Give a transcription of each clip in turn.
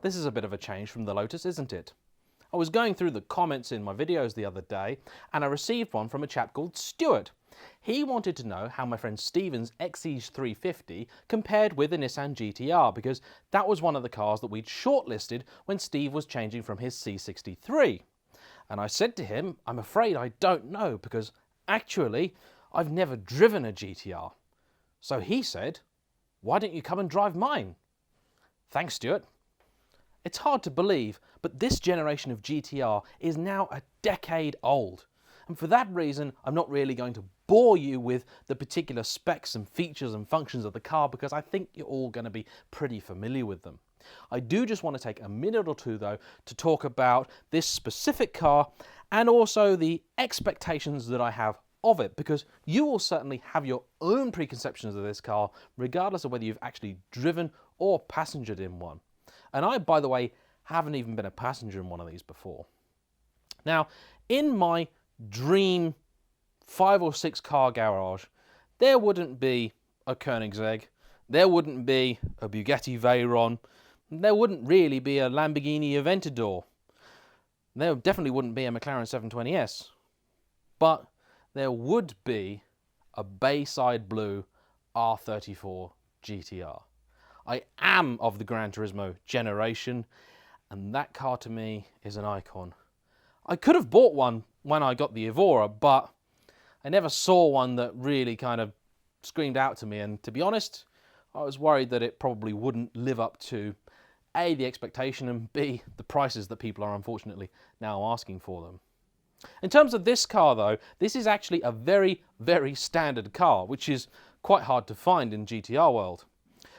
this is a bit of a change from the Lotus, isn't it? I was going through the comments in my videos the other day, and I received one from a chap called Stuart. He wanted to know how my friend Stephen's XE350 compared with the Nissan GT-R, because that was one of the cars that we'd shortlisted when Steve was changing from his C63. And I said to him, I'm afraid I don't know, because actually I've never driven a GT-R. So he said, why don't you come and drive mine? Thanks, Stuart. It's hard to believe, but this generation of GT-R is now a decade old. And for that reason, I'm not really going to bore you with the particular specs and features and functions of the car, because I think you're all going to be pretty familiar with them. I do just want to take a minute or two, though, to talk about this specific car and also the expectations that I have of it, because you will certainly have your own preconceptions of this car, regardless of whether you've actually driven or passengered in one. And I, by the way, haven't even been a passenger in one of these before. Now, in my dream 5 or 6 car garage, there wouldn't be a Koenigsegg, there wouldn't be a Bugatti Veyron, there wouldn't really be a Lamborghini Aventador, there definitely wouldn't be a McLaren 720S, but there would be a Bayside Blue R34 GT-R. I am of the Gran Turismo generation, and that car to me is an icon. I could have bought one when I got the Evora, but I never saw one that really kind of screamed out to me, and to be honest, I was worried that it probably wouldn't live up to A, the expectation, and B, the prices that people are unfortunately now asking for them. In terms of this car though, this is actually a very, very standard car, which is quite hard to find in GT-R world.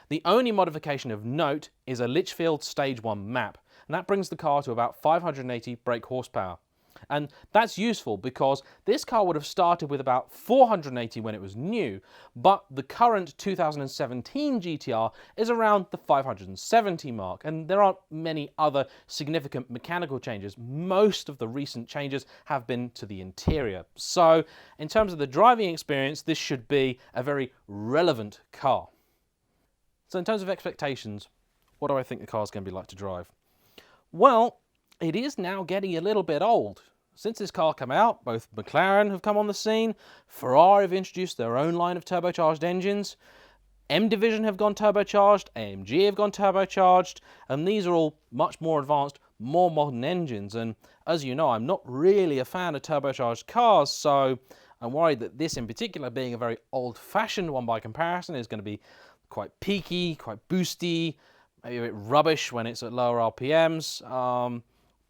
The only modification of note is a Litchfield Stage 1 map, and that brings the car to about 580 brake horsepower. And that's useful because this car would have started with about 480 when it was new, but the current 2017 GT-R is around the 570 mark, and there aren't many other significant mechanical changes. Most of the recent changes have been to the interior. So in terms of the driving experience, this should be a very relevant car. So in terms of expectations, what do I think the car is going to be like to drive? Well, it is now getting a little bit old. Since this car came out, both McLaren have come on the scene, Ferrari have introduced their own line of turbocharged engines, M Division have gone turbocharged, AMG have gone turbocharged, and these are all much more advanced, more modern engines. And as you know, I'm not really a fan of turbocharged cars, so I'm worried that this in particular, being a very old-fashioned one by comparison, is going to be quite peaky, quite boosty, maybe a bit rubbish when it's at lower RPMs.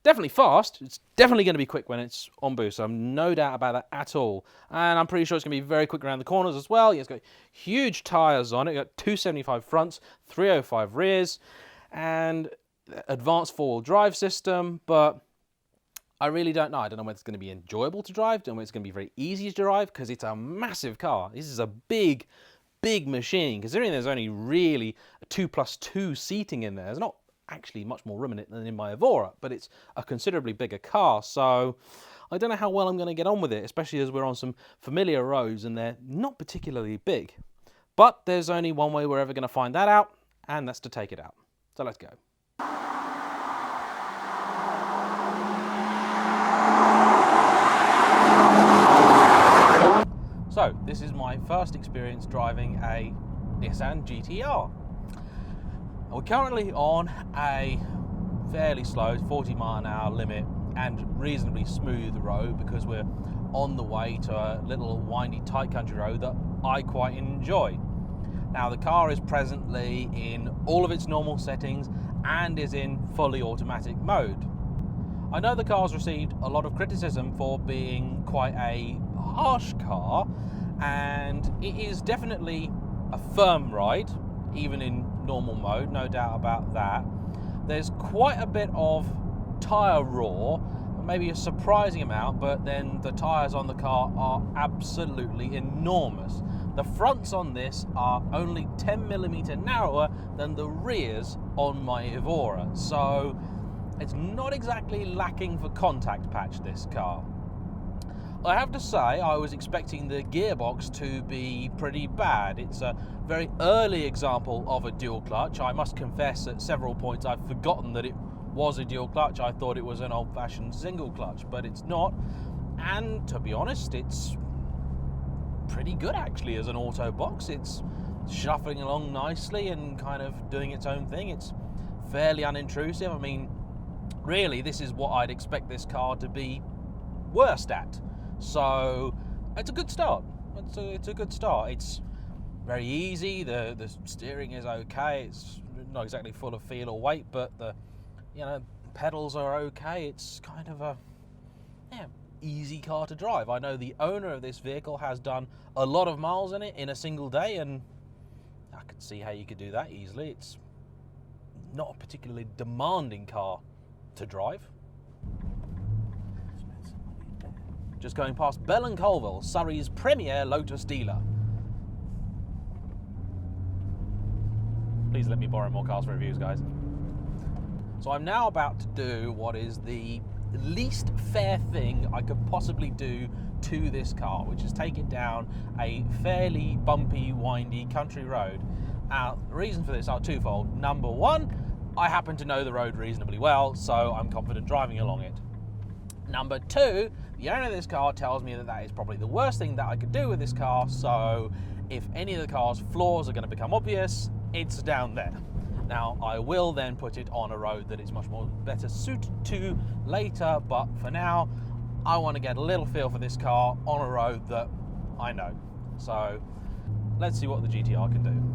Definitely fast. It's definitely going to be quick when it's on boost. I've no doubt about that at all. And I'm pretty sure it's going to be very quick around the corners as well. It's got huge tyres on it. It's got 275 fronts, 305 rears, and advanced four-wheel drive system. But I really don't know. I don't know whether it's going to be enjoyable to drive. I don't know whether it's going to be very easy to drive, because it's a massive car. This is a big machine, considering there's only really a 2+2 seating in there. There's not actually much more room in it than in my Evora, but it's a considerably bigger car, so I don't know how well I'm going to get on with it, especially as we're on some familiar roads and they're not particularly big. But there's only one way we're ever going to find that out, and that's to take it out. So let's go. So this is my first experience driving a Nissan GT-R. We're currently on a fairly slow 40-mile-an-hour limit and reasonably smooth road, because we're on the way to a little windy tight country road that I quite enjoy. Now the car is presently in all of its normal settings and is in fully automatic mode. I know the car's received a lot of criticism for being quite a harsh car, and it is definitely a firm ride, even in normal mode, no doubt about that. There's quite a bit of tyre roar, maybe a surprising amount, but then the tyres on the car are absolutely enormous. The fronts on this are only 10mm narrower than the rears on my Evora, so it's not exactly lacking for contact patch, this car. I have to say, I was expecting the gearbox to be pretty bad. It's a very early example of a dual clutch. I must confess at several points I've forgotten that it was a dual clutch. I thought it was an old-fashioned single clutch, but it's not. And to be honest, it's pretty good actually as an auto box. It's shuffling along nicely and kind of doing its own thing. It's fairly unintrusive. I mean, really, this is what I'd expect this car to be worst at. So it's a good start. It's a good start. It's very easy. The steering is okay. It's not exactly full of feel or weight, but the pedals are okay. It's kind of a easy car to drive. I know the owner of this vehicle has done a lot of miles in it in a single day, and I could see how you could do that easily. It's not a particularly demanding car to drive. Just going past Bell and Colville, Surrey's premier Lotus dealer. Please let me borrow more cars for reviews, guys. So I'm now about to do what is the least fair thing I could possibly do to this car, which is take it down a fairly bumpy, windy country road. Now, the reason for this are twofold. Number one, I happen to know the road reasonably well, so I'm confident driving along it. Number two, the owner of this car tells me that that is probably the worst thing that I could do with this car, so if any of the car's flaws are going to become obvious, it's down there. Now, I will then put it on a road that is much more better suited to later, but for now, I want to get a little feel for this car on a road that I know. So, let's see what the GT-R can do.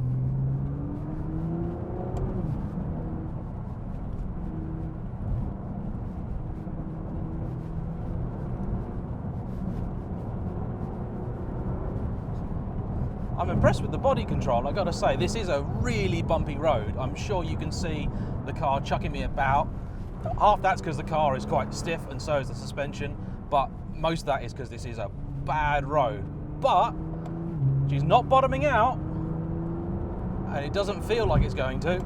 I'm impressed with the body control. I gotta say, this is a really bumpy road. I'm sure you can see the car chucking me about. Half that's because the car is quite stiff and so is the suspension, but most of that is because this is a bad road. But she's not bottoming out, and it doesn't feel like it's going to.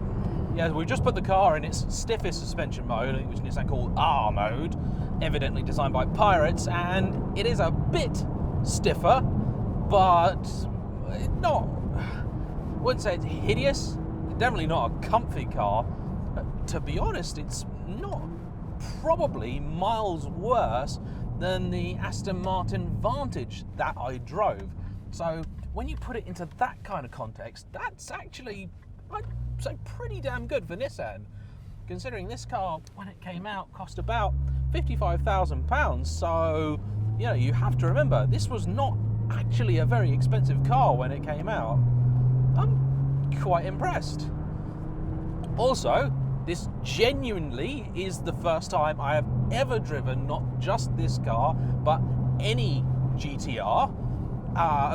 Yeah, we just put the car in its stiffest suspension mode, which Nissan called R mode, evidently designed by pirates, and it is a bit stiffer, but not, I wouldn't say it's hideous, definitely not a comfy car. To be honest, it's not probably miles worse than the Aston Martin Vantage that I drove. So when you put it into that kind of context, that's actually, I'd say, pretty damn good for Nissan, considering this car, when it came out, cost about £55,000. So, you have to remember, this was not actually a very expensive car when it came out. I'm quite impressed. Also, this genuinely is the first time I have ever driven not just this car, but any GT-R.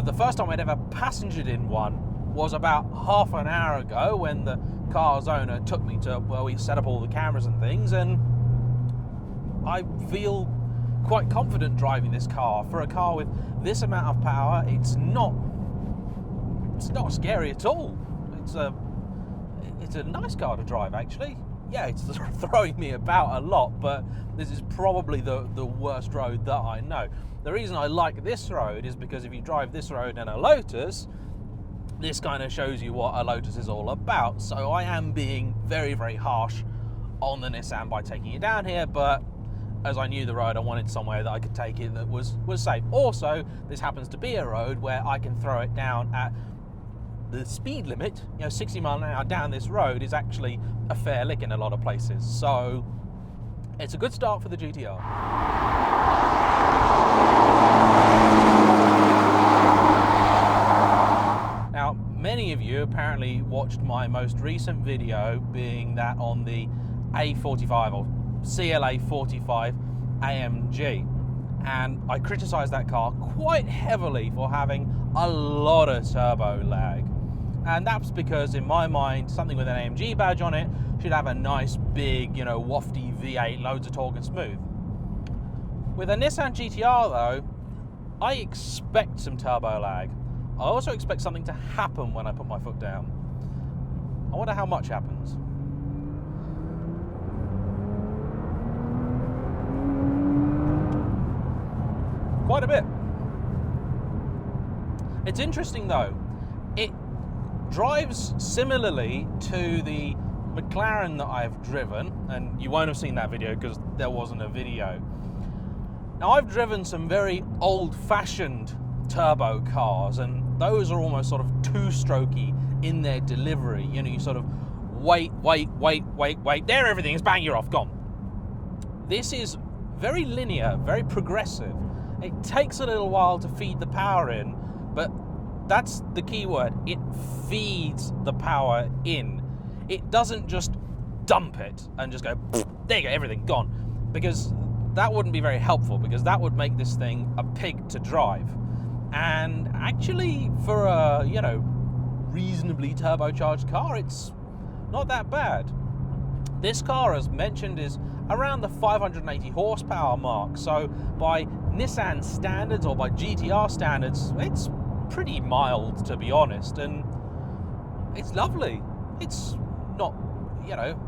The first time I'd ever passengered in one was about half an hour ago when the car's owner took me to where we set up all the cameras and things, and I feel quite confident driving this car. For a car with this amount of power, it's not scary at all. It's a nice car to drive, actually. Yeah, it's throwing me about a lot, but this is probably the worst road that I know. The reason I like this road is because if you drive this road in a Lotus, this kind of shows you what a Lotus is all about. So I am being very, very harsh on the Nissan by taking it down here, but as I knew the road, I wanted somewhere that I could take it that was safe. Also, this happens to be a road where I can throw it down at the speed limit. 60 miles an hour down this road is actually a fair lick in a lot of places. So it's a good start for the GT-R. Now, many of you apparently watched my most recent video, being that on the A45 or CLA 45 AMG, and I criticised that car quite heavily for having a lot of turbo lag, and that's because in my mind something with an AMG badge on it should have a nice big, wafty V8, loads of torque and smooth. With a Nissan GT-R though, I expect some turbo lag. I also expect something to happen when I put my foot down. I wonder how much happens. quite a bit. It's interesting though, it drives similarly to the McLaren that I've driven, and you won't have seen that video because there wasn't a video. Now, I've driven some very old-fashioned turbo cars, and those are almost sort of two-strokey in their delivery. You know, you sort of wait, there everything is, bang, you're off, gone. This is very linear, very progressive. It takes a little while to feed the power in, but that's the key word. It feeds the power in. It doesn't just dump it and just go, there you go, everything gone. Because that wouldn't be very helpful, because that would make this thing a pig to drive. And actually, for a, you know, reasonably turbocharged car, it's not that bad. This car, as mentioned, is around the 580 horsepower mark. So by Nissan standards, or by GT-R standards, it's pretty mild, to be honest. And it's lovely. It's not, you know,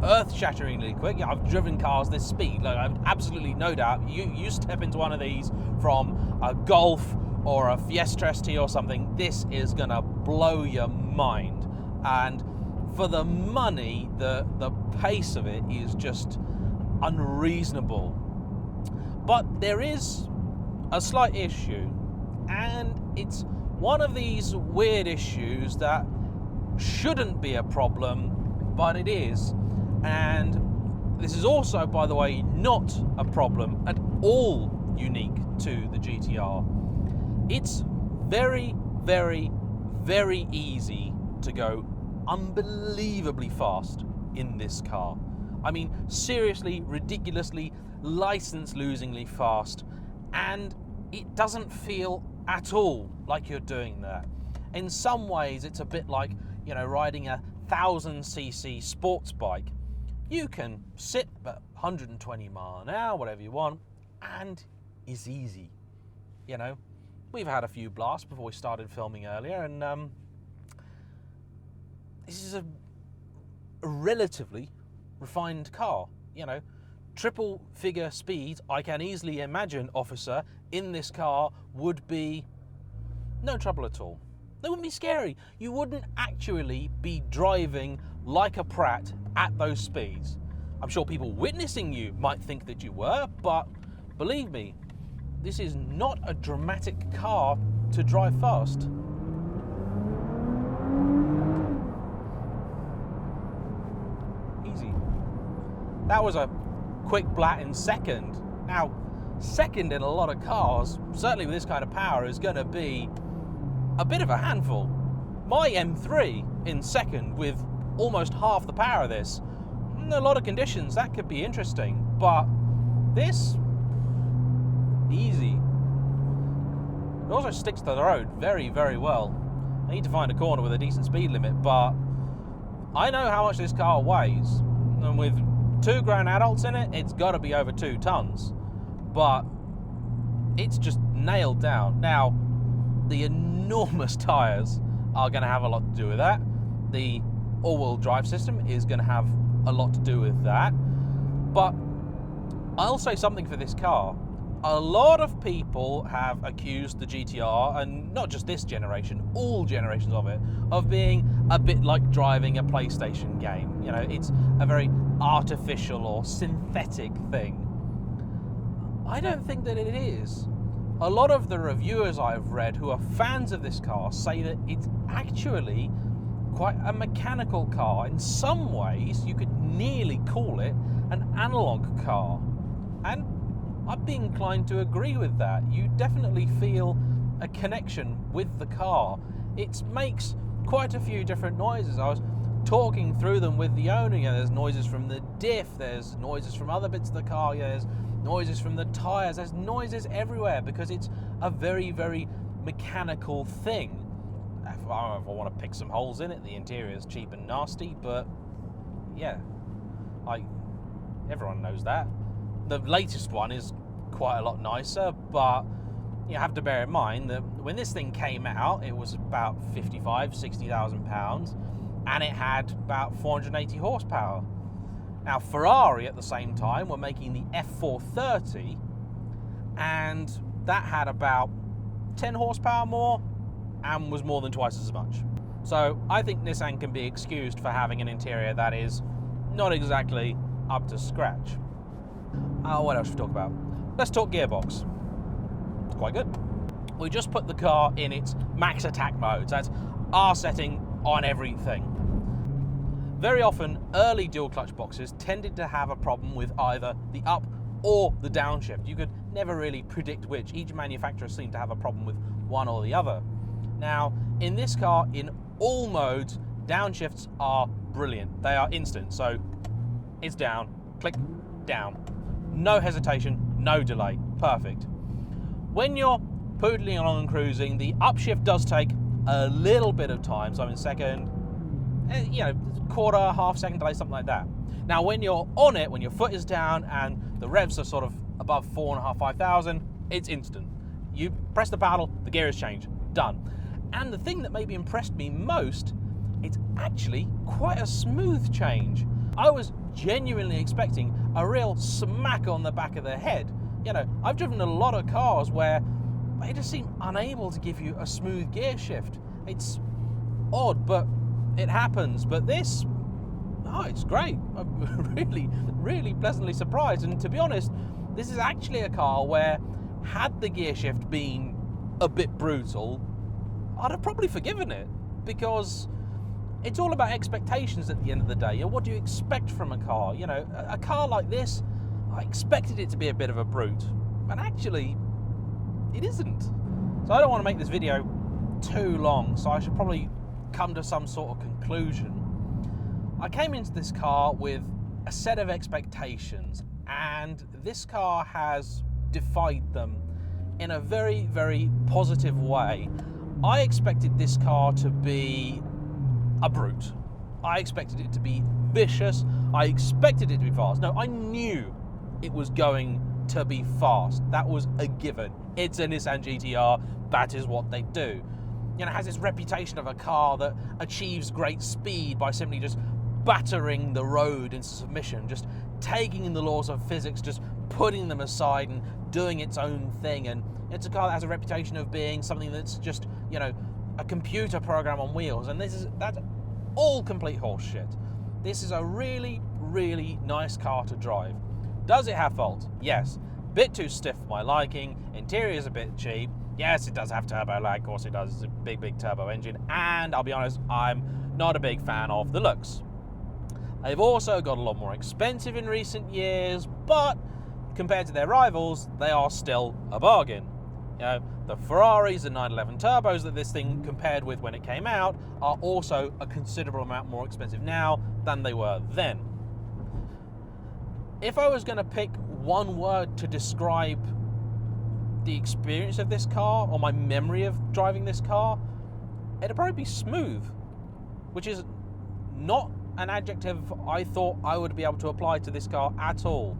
earth-shatteringly quick. Yeah, I've driven cars this speed. Like, I've absolutely no doubt. You step into one of these from a Golf or a Fiesta ST or something, this is gonna blow your mind. And for the money, the pace of it is just unreasonable. But there is a slight issue, and it's one of these weird issues that shouldn't be a problem, but it is. And this is also, by the way, not a problem at all unique to the GT-R. It's very, very, very easy to go unbelievably fast in this car. I mean, seriously, ridiculously, license-losingly fast, and it doesn't feel at all like you're doing that. In some ways, it's a bit like, you know, riding a 1000cc sports bike. You can sit at 120 mile an hour, whatever you want, and it's easy. You know, we've had a few blasts before we started filming earlier, and this is a relatively refined car. You know, triple figure speeds, I can easily imagine, officer, in this car would be no trouble at all. They wouldn't be scary. You wouldn't actually be driving like a prat at those speeds. I'm sure people witnessing you might think that you were, but believe me, this is not a dramatic car to drive fast. Easy. That was a quick blat in second. Now, second in a lot of cars, certainly with this kind of power, is going to be a bit of a handful. My M3 in second with almost half the power of this, in a lot of conditions that could be interesting, but this, easy. It also sticks to the road very, very well. I need to find a corner with a decent speed limit, but I know how much this car weighs, and with 2 grown adults in it, it's got to be over 2 tons, but it's just nailed down. Now, the enormous tyres are going to have a lot to do with that. The all-wheel drive system is going to have a lot to do with that. But I'll say something for this car. A lot of people have accused the GT-R, and not just this generation, all generations of it, of being a bit like driving a PlayStation game. You know, it's a very artificial or synthetic thing. I don't think that it is. A lot of the reviewers I've read who are fans of this car say that it's actually quite a mechanical car. In some ways, you could nearly call it an analog car. And I'd be inclined to agree with that. You definitely feel a connection with the car. It makes quite a few different noises. I was talking through them with the owner. You know, there's noises from the diff, there's noises from other bits of the car, there's noises from the tyres, there's noises everywhere because it's a very, very mechanical thing. If I want to pick some holes in it, the interior is cheap and nasty, but yeah, everyone knows that. The latest one is quite a lot nicer, but you have to bear in mind that when this thing came out, it was about 60,000 pounds, and it had about 480 horsepower. Now, Ferrari at the same time were making the F430, and that had about 10 horsepower more and was more than twice as much. So I think Nissan can be excused for having an interior that is not exactly up to scratch. What else should we talk about? Let's talk Gearbox. It's quite good. We just put the car in its max attack mode. So that's R setting on everything. Very often, early dual clutch boxes tended to have a problem with either the up or the downshift. You could never really predict which. Each manufacturer seemed to have a problem with one or the other. Now, in this car, in all modes, downshifts are brilliant. They are instant. So it's down, click, down. No hesitation, no delay. Perfect. When you're poodling along and cruising, the upshift does take a little bit of time. So I'm in second, you know, quarter, half second delay, something like that. Now, when you're on it, when your foot is down and the revs are sort of above 4,500, 5,000, it's instant. You press the paddle, the gear is changed, done. And the thing that maybe impressed me most, it's actually quite a smooth change. I was genuinely expecting a real smack on the back of the head. You know, I've driven a lot of cars where they just seem unable to give you a smooth gear shift. It's odd, but it happens. But this, oh, it's great. I'm really pleasantly surprised. And to be honest, this is actually a car where, had the gear shift been a bit brutal, I'd have probably forgiven it, because it's all about expectations at the end of the day. You know, what do you expect from a car? You know, a car like this, I expected it to be a bit of a brute, and actually, it isn't. So I don't want to make this video too long, so I should probably come to some sort of conclusion. I came into this car with a set of expectations, and this car has defied them in a very positive way. I expected this car to be a brute. I expected it to be vicious. I expected it to be fast. No, I knew it was going to be fast. That was a given. It's a Nissan GT-R. That is what they do. You know, it has this reputation of a car that achieves great speed by simply just battering the road into submission, just taking in the laws of physics, just putting them aside and doing its own thing. And it's a car that has a reputation of being something that's just, you know, a computer program on wheels. And that's all complete horseshit. This is a really nice car to drive. Does it have faults? Yes. Bit too stiff for my liking. Interior is a bit cheap. Yes, it does have turbo lag. Of course it does. It's a big turbo engine. And I'll be honest, I'm not a big fan of the looks. They've also got a lot more expensive in recent years, but compared to their rivals, they are still a bargain. You know, the Ferraris and 911 turbos that this thing compared with when it came out are also a considerable amount more expensive now than they were then. If I was going to pick one word to describe the experience of this car, or my memory of driving this car, it'd probably be smooth, which is not an adjective I thought I would be able to apply to this car at all.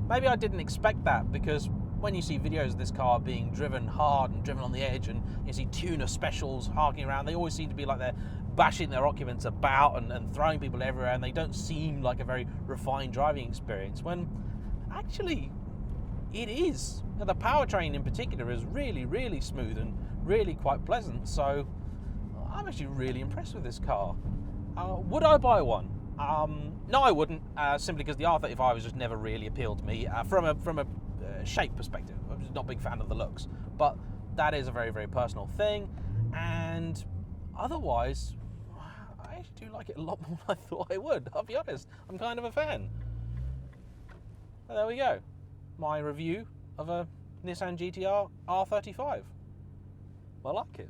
Maybe I didn't expect that, because when you see videos of this car being driven hard and driven on the edge, and you see tuner specials harking around, they always seem to be like they're bashing their occupants about and throwing people everywhere, and they don't seem like a very refined driving experience, when actually it is. Now, the powertrain in particular is really smooth and really quite pleasant, so I'm actually really impressed with this car. Would I buy one? No, I wouldn't, simply because the R35 has just never really appealed to me from a shape perspective. I'm just not a big fan of the looks, but that is a very personal thing. And otherwise, I actually do like it a lot more than I thought I would. I'll be honest, I'm kind of a fan. So there we go, my review of a Nissan GT-R R35. I like it.